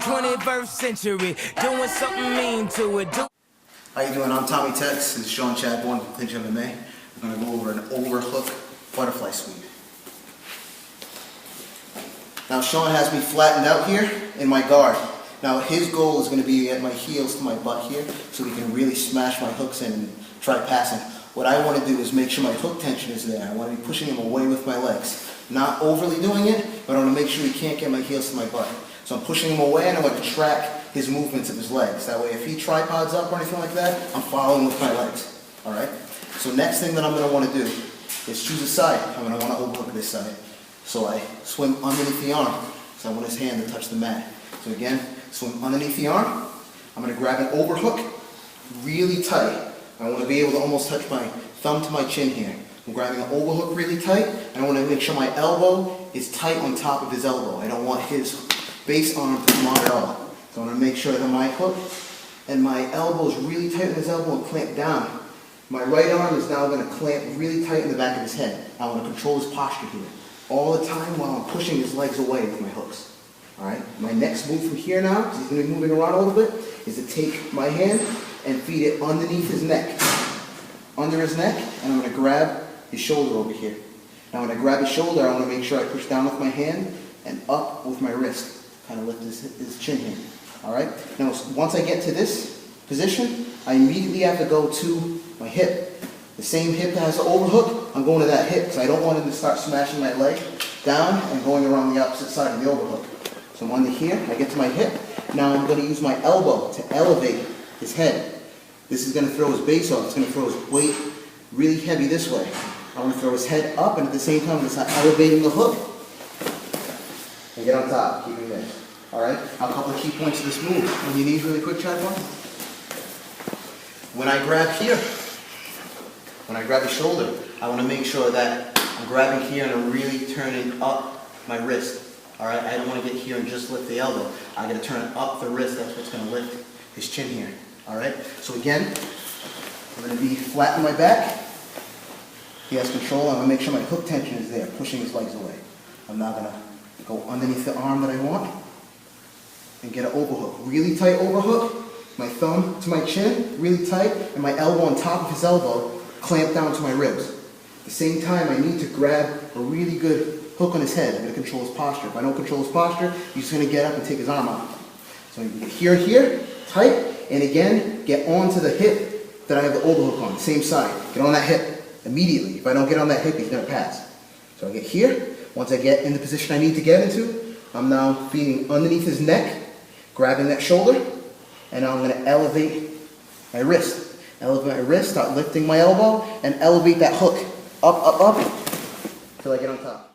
21st century, doing something mean to it. How you doing? I'm Tommy Tex. This is Sean Chadbourne from Clinch MMA. We're going to go over an overhook butterfly sweep. Now Sean has me flattened out here in my guard. Now his goal is going to be at my heels to my butt here, so he can really smash my hooks in and try passing. What I want to do is make sure my hook tension is there. I want to be pushing him away with my legs. Not overly doing it, but I want to make sure he can't get my heels to my butt. So I'm pushing him away and I'm going to track his movements of his legs. That way if he tripods up or anything like that, I'm following with my legs. Alright? So next thing that I'm going to want to do is choose a side. I'm going to want to overhook this side. So I swim underneath the arm. So I want his hand to touch the mat. So again, swim underneath the arm. I'm going to grab an overhook really tight. I want to be able to almost touch my thumb to my chin here. I'm grabbing an overhook really tight, and I want to make sure my elbow is tight on top of his elbow. I don't want his base arm to come out at all. So I want to make sure that my hook and my elbow is really tight on his elbow and clamp down. My right arm is now going to clamp really tight in the back of his head. I want to control his posture here all the time while I'm pushing his legs away with my hooks. Alright, my next move from here now, because he's going to be moving around a little bit, is to take my hand and feed it underneath his neck. Under his neck, and I'm going to grab his shoulder over here. Now when I grab his shoulder, I want to make sure I push down with my hand and up with my wrist. Kind of lift his chin here. Alright? Now once I get to this position, I immediately have to go to my hip. The same hip that has the overhook, I'm going to that hip because I don't want him to start smashing my leg down and going around the opposite side of the overhook. So I'm under here, I get to my hip. Now I'm going to use my elbow to elevate his head. This is going to throw his base off. It's going to throw his weight really heavy this way. I want to throw his head up, and at the same time, I'm going to start elevating the hook. And get on top, keep him there. Alright? A couple of key points of this move. On your knees really quick, Chadbourne. When I grab here, when I grab his shoulder, I want to make sure that I'm grabbing here and I'm really turning up my wrist. Alright? I don't want to get here and just lift the elbow. I got to turn up the wrist. That's what's going to lift his chin here. Alright? So again, I'm going to be flat on my back. He has control. I'm going to make sure my hook tension is there, pushing his legs away. I'm now going to go underneath the arm that I want and get an overhook. Really tight overhook. My thumb to my chin, really tight, and my elbow on top of his elbow, clamp down to my ribs. At the same time, I need to grab a really good hook on his head. I'm going to control his posture. If I don't control his posture, he's going to get up and take his arm out. So you get here and here, tight, and again, get onto the hip that I have the overhook on, same side. Get on that hip immediately. If I don't get on that hip, he's going to pass. So I get here. Once I get in the position I need to get into, I'm now feeding underneath his neck, grabbing that shoulder, and now I'm going to elevate my wrist. Elevate my wrist, start lifting my elbow, and elevate that hook up, up, up, till I get on top.